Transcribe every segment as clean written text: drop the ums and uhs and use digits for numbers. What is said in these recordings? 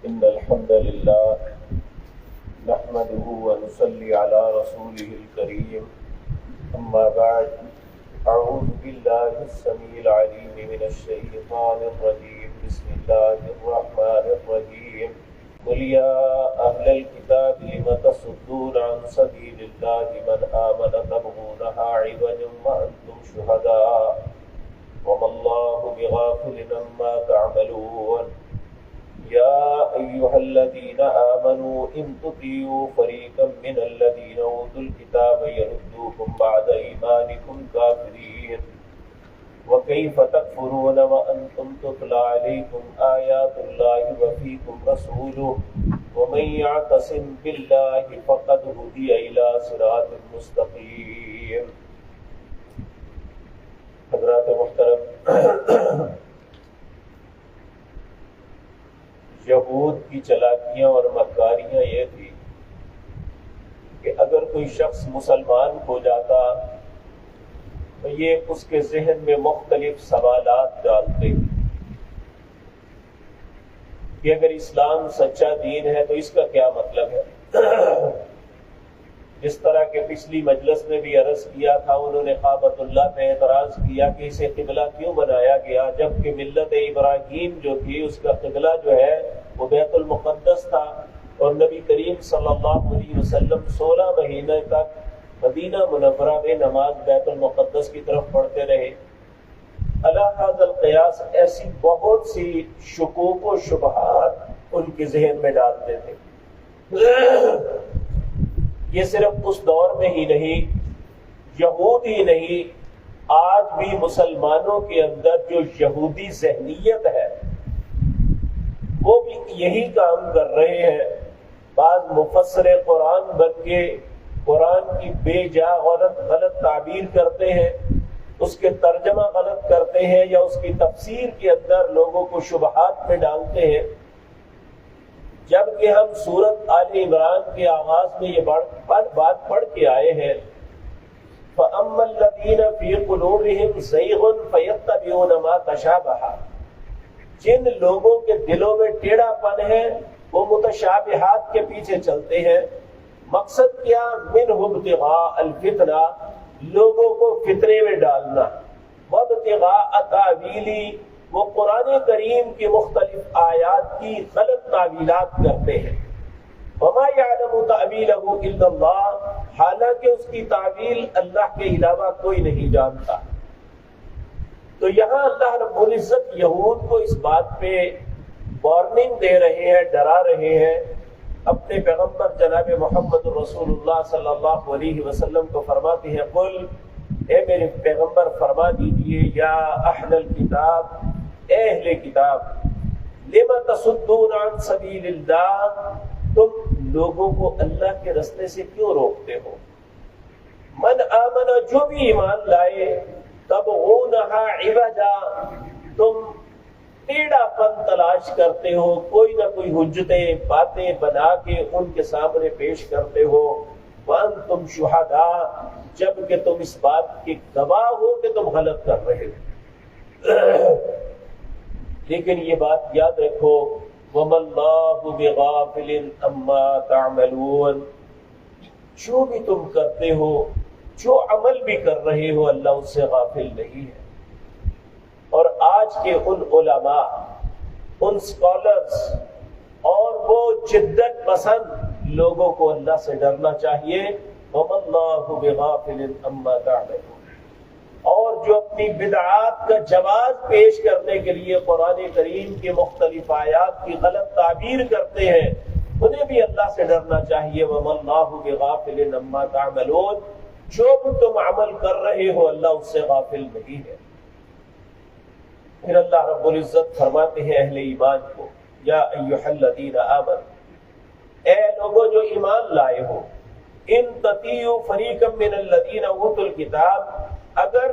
إن الحمد لله نحمده ونصلي على رسوله الكريم أما بعد أعوذ بالله السميع العليم من الشيطان الرجيم بسم الله الرحمن الرحيم قل يا أهل الكتاب لم تصدون عن سبيل الله من آمن تبغونها عوجا وأنتم شهداء وما الله بغافل عما تعملون يا أيها الذين آمنوا إن تطيعوا فريقا من الذين أوتوا الكتاب يردوكم بعد إيمانكم كافرين وكيف تكفرون وأنتم تتلى عليكم آيات الله وفيكم رسوله ومن يعتصم بالله فقد هدي إلى صراط مستقيم. حضرات محترم، یہود کی چلاکیاں اور مکاریاں یہ تھی کہ اگر کوئی شخص مسلمان ہو جاتا تو یہ اس کے ذہن میں مختلف سوالات ڈالتے کہ اگر اسلام سچا دین ہے تو اس کا کیا مطلب ہے. جس طرح کہ پچھلی مجلس میں بھی عرض کیا تھا، انہوں نے کعبۃ اللہ پہ اعتراض کیا کہ اسے قبلہ کیوں بنایا گیا جبکہ ملت ابراہیم جو تھی اس کا قبلہ جو ہے وہ بیت المقدس تھا، اور نبی کریم صلی اللہ علیہ وسلم 16 مہینے تک مدینہ منورہ میں نماز بیت المقدس کی طرف پڑھتے رہے. علی ھذا القیاس ایسی بہت سی شکوک و شبہات ان کے ذہن میں ڈالتے تھے. یہ صرف اس دور میں ہی نہیں، یہود ہی نہیں، آج بھی مسلمانوں کے اندر جو یہودی ذہنیت ہے وہ بھی یہی کام کر رہے ہیں. بعض مفسر قرآن بن کے قرآن کی بے جا غلط تعبیر کرتے ہیں، اس کے ترجمہ غلط کرتے ہیں یا اس کی تفسیر کے اندر لوگوں کو شبہات میں ڈالتے ہیں. جبکہ ہم سورۃ آل عمران کے آغاز میں یہ بات پڑھ کے آئے ہیں، فَأَمَّا الَّذِينَ فِي قُلُوبِهِمْ زَيْغٌ فَيَتَّبِعُونَ مَا تَشَابَهَ، جن لوگوں کے دلوں میں ٹیڑھا پن ہے وہ متشابہات کے پیچھے چلتے ہیں. مقصد کیا؟ مِنْهُ ابْتِغَاءَ الْفِتْنَةِ، لوگوں کو فتنے میں ڈالنا، وَابْتِغَاءَ تَأْوِيلِهِ، وہ قرآن کریم کی مختلف آیات کی غلط تعویلات کرتے ہیں. وما يعلم تأویلہ الا اللہ، حالانکہ اس کی تعویل اللہ کے علاوہ کوئی نہیں جانتا. تو یہاں اللہ رب العزت یہود کو اس بات پہ وارننگ دے رہے ہیں، ڈرا رہے ہیں. اپنے پیغمبر جناب محمد رسول اللہ صلی اللہ علیہ وسلم کو فرماتے ہیں، قل، اے میرے پیغمبر فرما دیجئے، یا اہل الکتاب، اے اہل کتاب، لما تصدون عن سبیل اللہ، تم لوگوں کو اللہ کے رستے سے کیوں روکتے ہو. من آمن، جو بھی ایمان لائے، تبغونہا عوجا، تم ٹیڑھا پن تلاش کرتے ہو، کوئی نہ کوئی حجتیں باتیں بنا کے ان کے سامنے پیش کرتے ہو. وانتم شہداء، جبکہ تم اس بات کے گواہ ہو کہ تم غلط کر رہے ہو. لیکن یہ بات یاد رکھو، وَمَا اللَّهُ بِغَافِلٍ عَمَّا تَعْمَلُونَ، جو بھی تم کرتے ہو، جو عمل بھی کر رہے ہو، اللہ اس سے غافل نہیں ہے. اور آج کے ان علماء، ان سکالرز اور وہ جدت پسند لوگوں کو اللہ سے ڈرنا چاہیے. وَمَا اللَّهُ بِغَافِلٍ عَمَّا تَعْمَلُونَ، اور جو اپنی بدعات کا جواز پیش کرنے کے لیے قرآن کریم کے مختلف آیات کی غلط تعبیر کرتے ہیں، انہیں بھی اللہ سے ڈرنا چاہیے. وَمَا اللَّهُ بِغَافِلٍ عَمَّا تَعْمَلُونَ، جو بھی تم عمل کر رہے ہو اللہ اس سے غافل نہیں ہے. پھر اللہ رب العزت فرماتے ہیں اہل ایمان کو، یا ایھا الذین آمنوا، اے لوگوں جو ایمان لائے ہو، ان تطیعوا فریقا من الذین اوتوا الکتاب، اگر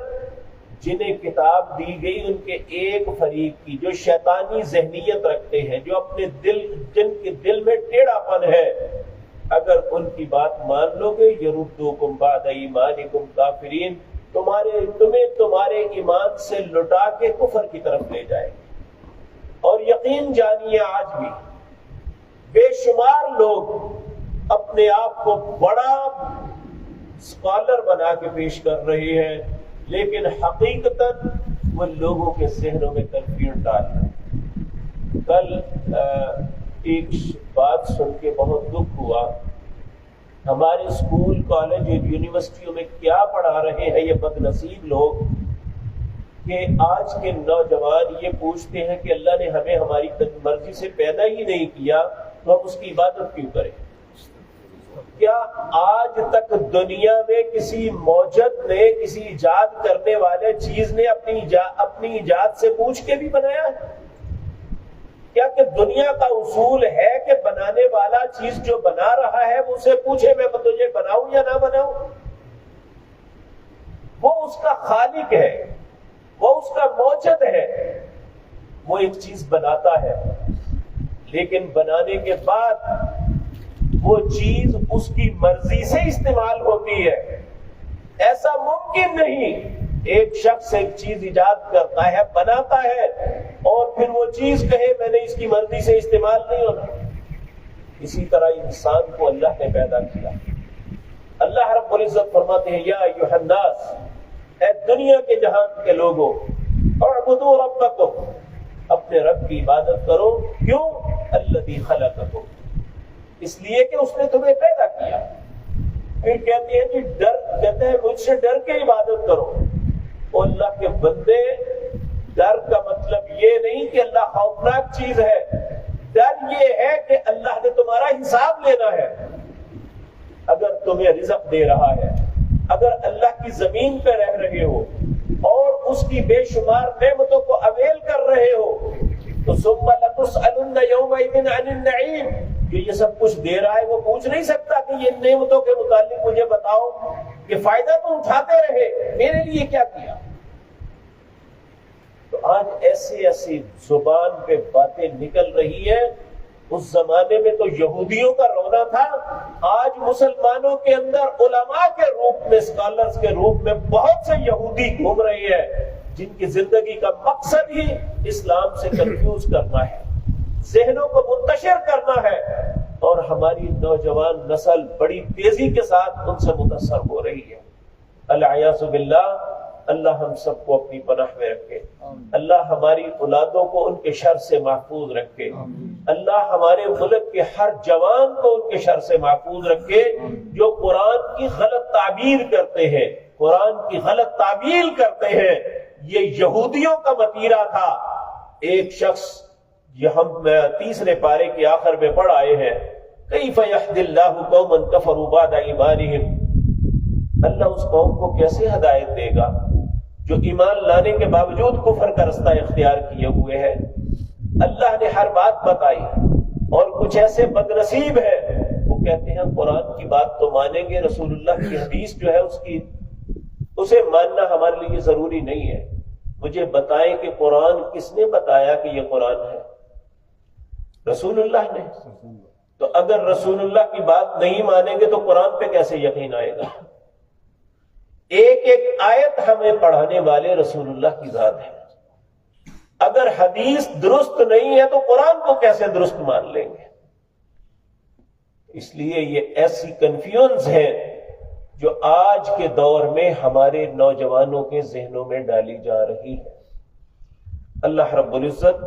جنہیں کتاب دی گئی ان کے ایک فریق کی جو شیطانی ذہنیت رکھتے ہیں، جو اپنے جن کے دل میں ٹیڑھا پن ہے، اگر ان کی بات مان لو گے، یردوکم بعد ایمانکم کافرین، تمہیں تمہارے ایمان سے لٹا کے کفر کی طرف لے جائے. اور یقین جانیے آج بھی بے شمار لوگ اپنے آپ کو بڑا اسکالر بنا کے پیش کر رہے ہیں، لیکن حقیقتاً وہ لوگوں کے ذہنوں میں کنفیوژن ڈال رہے ہیں۔ کل ایک بات سن کے بہت دکھ ہوا، ہمارے اسکول، کالج اور یونیورسٹیوں میں کیا پڑھا رہے ہیں یہ بد نصیب لوگ کہ آج کے نوجوان یہ پوچھتے ہیں کہ اللہ نے ہمیں ہماری مرضی سے پیدا ہی نہیں کیا تو ہم اس کی عبادت کیوں کریں؟ کیا آج تک دنیا میں کسی موجد نے، کسی ایجاد کرنے والے چیز نے اپنی ایجاد سے پوچھ کے بھی بنایا ہے؟ کیا کہ دنیا کا اصول ہے کہ بنانے والا چیز جو بنا رہا ہے وہ اسے پوچھے میں تجھے بناؤں یا نہ بناؤں؟ وہ اس کا خالق ہے، وہ اس کا موجد ہے، وہ ایک چیز بناتا ہے، لیکن بنانے کے بعد وہ چیز اس کی مرضی سے استعمال ہوتی ہے۔ ایسا ممکن نہیں ایک شخص ایک چیز ایجاد کرتا ہے، بناتا ہے اور پھر وہ چیز کہے میں نے اس کی مرضی سے استعمال نہیں ہونا۔ اسی طرح انسان کو اللہ نے پیدا کیا۔ اللہ رب العزت فرماتے ہیں یا ایھا الناس، اے دنیا کے جہان کے لوگوں، اعبدوا ربکم، اپنے رب کی عبادت کرو۔ کیوں؟ الذی خلقکم، اس لیے کہ اس نے تمہیں پیدا کیا۔ پھر کہتے ہیں کہ کہتے ہیں مجھ سے ڈر کے عبادت کرو۔ اور اللہ کے بندے، ڈر کا مطلب یہ نہیں کہ اللہ خوفناک چیز ہے، ڈر یہ ہے کہ اللہ نے تمہارا حساب لینا ہے۔ اگر تمہیں رزق دے رہا ہے، اگر اللہ کی زمین پہ رہ رہے ہو اور اس کی بے شمار نعمتوں کو اویل کر رہے ہو تو ثم لتسألن یومئذ عن النعیم، جو یہ سب کچھ دے رہا ہے وہ پوچھ نہیں سکتا کہ یہ نعمتوں کے متعلق مجھے بتاؤ، یہ فائدہ تو اٹھاتے رہے، میرے لیے کیا کیا؟ تو آج ایسی زبان پہ باتیں نکل رہی ہیں۔ اس زمانے میں تو یہودیوں کا رونا تھا، آج مسلمانوں کے اندر علماء کے روپ میں، اسکالرز کے روپ میں بہت سے یہودی گھوم رہے ہیں جن کی زندگی کا مقصد ہی اسلام سے کنفیوز کرنا ہے، ذہنوں کو منتشر کرنا ہے، اور ہماری نوجوان نسل بڑی تیزی کے ساتھ ان سے متاثر ہو رہی ہے۔ العیاذ باللہ، اللہ ہم سب کو اپنی پناہ میں رکھے، اللہ ہماری اولادوں کو ان کے شر سے محفوظ رکھے، اللہ ہمارے ملک کے ہر جوان کو ان کے شر سے محفوظ رکھے جو قرآن کی غلط تعبیر کرتے ہیں، قرآن کی غلط تعبیر کرتے ہیں۔ یہ یہودیوں کا وتیرہ تھا۔ ایک شخص، یہ ہم تیسرے پارے کے آخر میں پڑھ آئے ہیں، کیف یہدی اللہ قوما کفروا بعد ایمانہم، اللہ اس قوم کو کیسے ہدایت دے گا جو ایمان لانے کے باوجود کفر کا رستہ اختیار کیے ہوئے ہے۔ اللہ نے ہر بات بتائی، اور کچھ ایسے بد نصیب ہے وہ کہتے ہیں قرآن کی بات تو مانیں گے، رسول اللہ کی حدیث جو ہے اسے ماننا ہمارے لیے ضروری نہیں ہے۔ مجھے بتائیں کہ قرآن کس نے بتایا کہ یہ قرآن ہے؟ رسول اللہ نے۔ تو اگر رسول اللہ کی بات نہیں مانیں گے تو قرآن پہ کیسے یقین آئے گا؟ ایک ایک آیت ہمیں پڑھانے والے رسول اللہ کی ذات ہے۔ اگر حدیث درست نہیں ہے تو قرآن کو کیسے درست مان لیں گے؟ اس لیے یہ ایسی کنفیوژن ہے جو آج کے دور میں ہمارے نوجوانوں کے ذہنوں میں ڈالی جا رہی ہے۔ اللہ رب العزت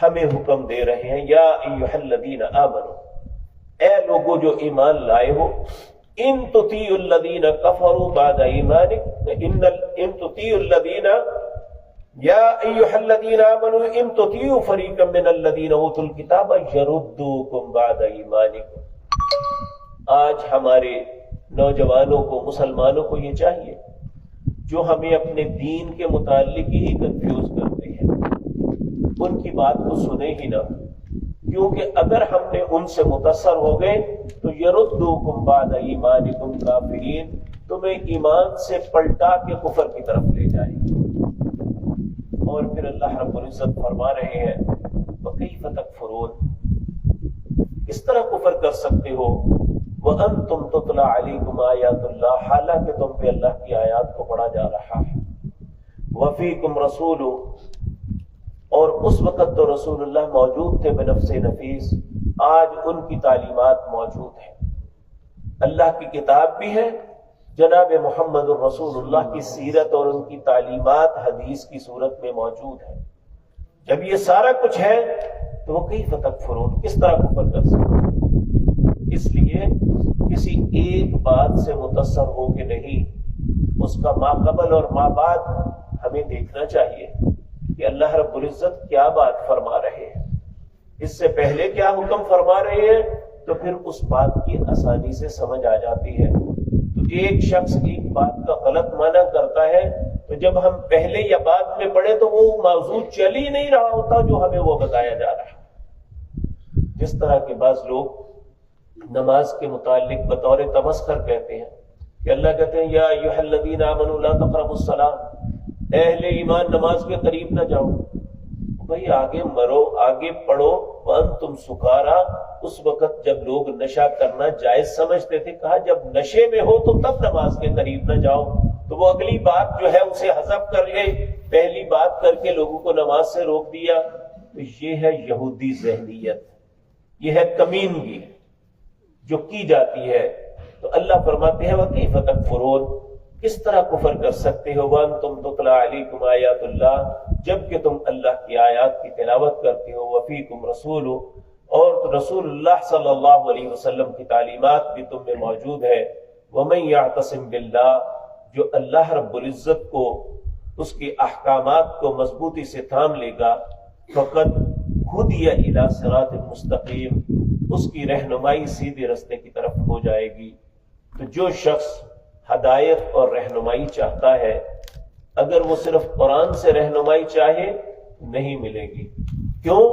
ہمیں حکم دے رہے ہیں، یا ایھا الذین آمنوا، اے لوگوں جو ایمان لائے ہو، ان تطیعوا الذین کفروا بعد ایمانکم، ان تطیعوا الذین، یا ایھا الذین آمنوا ان تطیعوا فریقا من الذین اوتوا الکتاب یردوکم بعد ایمانکم۔ آج ہمارے نوجوانوں کو، مسلمانوں کو یہ چاہیے جو ہمیں اپنے دین کے متعلق ہی کنفیوز کرتے ہیں، ان کی بات کو سنیں ہی نہ، کیونکہ اگر ہم نے ان سے متاثر ہو گئے تو یردوکم بعد ایمانکم کافرین، تمہیں ایمان سے پلٹا کے کفر کی طرف لے جائیں گے۔ اور پھر اللہ رب العزت فرما رہے ہیں وَكَيْفَ تَكْفُرُونَ، کس طرح کفر کر سکتے ہو وَأَنْتُمْ تُتْلَى عَلَيْكُمْ آيَاتُ اللَّهِ، حالانکہ تم پہ اللہ کی آیات کو پڑھا جا رہا ہے، وَفِيكُمْ رَسُولُ، اور اس وقت تو رسول اللہ موجود تھے بنفس نفیس، آج ان کی تعلیمات موجود ہیں، اللہ کی کتاب بھی ہے، جناب محمد الرسول اللہ کی سیرت اور ان کی تعلیمات حدیث کی صورت میں موجود ہے۔ جب یہ سارا کچھ ہے تو وہ کیف تکفرون، کس طرح کفر کر سکتے؟ اس لیے کسی ایک بات سے متاثر ہو کے نہیں، اس کا ما قبل اور ما بعد ہمیں دیکھنا چاہیے کہ اللہ رب العزت کیا بات فرما رہے ہیں، اس سے پہلے کیا حکم فرما رہے ہیں، تو پھر اس بات کی آسانی سے سمجھ آ جاتی ہے۔ تو ایک شخص ایک بات کا غلط معنی کرتا ہے تو جب ہم پہلے یا بعد میں پڑھے تو وہ موضوع چل ہی نہیں رہا ہوتا جو ہمیں وہ بتایا جا رہا ہے۔ جس طرح کے بعض لوگ نماز کے متعلق بطور تمسخر کہتے ہیں کہ اللہ کہتے ہیں یا ایھا الذین آمنوا لا تقربوا الصلاۃ، اہل ایمان نماز کے قریب نہ جاؤ۔ بھئی آگے مرو، آگے پڑھو، وانتم سکارا، اس وقت جب لوگ نشہ کرنا جائز سمجھتے تھے، کہا جب نشے میں ہو تو تب نماز کے قریب نہ جاؤ۔ تو وہ اگلی بات جو ہے اسے حذف کر لے، پہلی بات کر کے لوگوں کو نماز سے روک دیا۔ تو یہ ہے یہودی ذہنیت، یہ ہے کمینگی جو کی جاتی ہے۔ تو اللہ فرماتے ہیں وَكَيْفَ تَكْفُرُونَ، کس طرح کفر کر سکتے ہو وَأَنْتُمْ تُتْلَىٰ عَلَيْكُمْ آیَاتُ اللَّهِ، جبکہ تم اللہ کی آیات کی تلاوت کرتے ہو، وَفِيكُمْ رَسُولُهُ، اور رسول اللہ صلی اللہ علیہ وسلم کی تعلیمات بھی تم میں موجود ہے۔ وَمَن يَعْتَصِم بِاللَّهِ، جو اللہ رب العزت کو، اس کے احکامات کو مضبوطی سے تھام لے گا، فقط ہدی الی صراط مستقیم، اس کی رہنمائی سیدھے رستے کی طرف ہو جائے گی۔ تو جو شخص ہدایت اور رہنمائی چاہتا ہے، اگر وہ صرف قرآن سے رہنمائی چاہے نہیں ملے گی۔ کیوں؟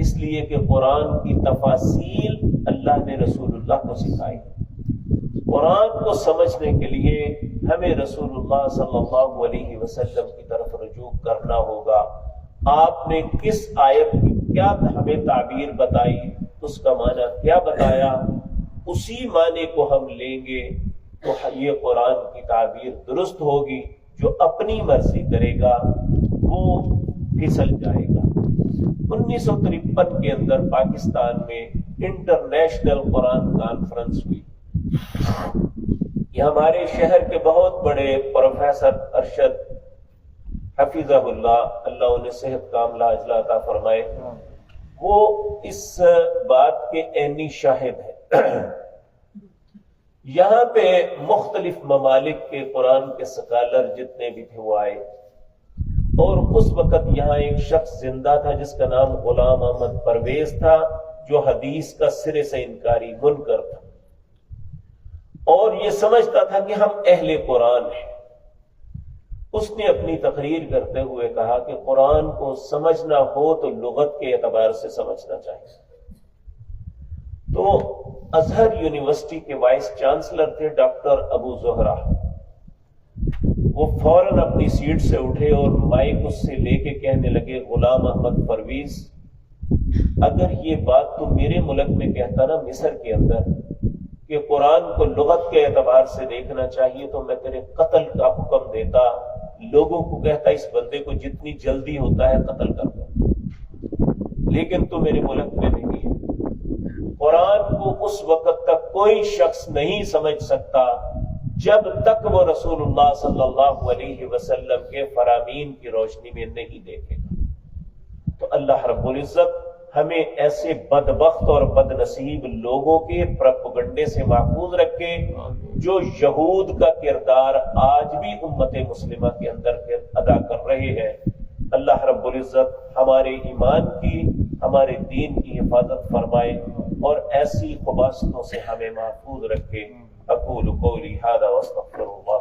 اس لیے کہ قرآن کی تفاصیل اللہ نے رسول اللہ کو سکھائی۔ قرآن کو سمجھنے کے لیے ہمیں رسول اللہ صلی اللہ علیہ وسلم کی طرف رجوع کرنا ہوگا۔ آپ نے کس آیت کی کیا ہمیں تعبیر بتائی، اس کا معنی کیا بتایا، اسی معنی کو ہم لیں گے تو یہ قرآن کی تعبیر درست ہوگی۔ جو اپنی مرضی کرے گا وہ پھسل جائے گا۔ 1953 کے اندر پاکستان میں انٹرنیشنل قرآن کانفرنس ہوئی۔ یہ ہمارے شہر کے بہت بڑے پروفیسر ارشد حفظہ اللہ، اللہ انہیں صحت کاملہ اجلا عطا فرمائے، وہ اس بات کے عینی شاہد ہیں۔ یہاں پہ مختلف ممالک کے قرآن کے سکالر جتنے بھی تھے وہ آئے، اور اس وقت یہاں ایک شخص زندہ تھا جس کا نام غلام احمد پرویز تھا، جو حدیث کا سرے سے انکاری منکر تھا، اور یہ سمجھتا تھا کہ ہم اہل قرآن ہیں۔ اس نے اپنی تقریر کرتے ہوئے کہا کہ قرآن کو سمجھنا ہو تو لغت کے اعتبار سے سمجھنا چاہیے۔ تو ازہر یونیورسٹی کے وائس چانسلر تھے ڈاکٹر ابو زہرہ، وہ فوراً اپنی سیٹ سے اٹھے اور مائک اس سے لے کے کہنے لگے غلام احمد پرویز، اگر یہ بات تو میرے ملک میں کہتا نا مصر کے اندر کہ قرآن کو لغت کے اعتبار سے دیکھنا چاہیے تو میں تیرے قتل کا حکم دیتا، لوگوں کو کہتا اس بندے کو جتنی جلدی ہوتا ہے قتل کر دو، لیکن تو میرے ملک میں نہیں ہے۔ قرآن کو اس وقت تک کوئی شخص نہیں سمجھ سکتا جب تک وہ رسول اللہ صلی اللہ علیہ وسلم کے فرامین کی روشنی میں نہیں دیکھے گا۔ تو اللہ رب العزت ہمیں ایسے بدبخت اور بد نصیب لوگوں کے پروپیگنڈے سے محفوظ رکھے جو یہود کا کردار آج بھی امت مسلمہ کے اندر ادا کر رہے ہیں۔ اللہ رب العزت ہمارے ایمان کی، ہمارے دین کی حفاظت فرمائے اور ایسی خباثتوں سے ہمیں محفوظ رکھے۔ اقول قولی ھذا واستغفر اللہ۔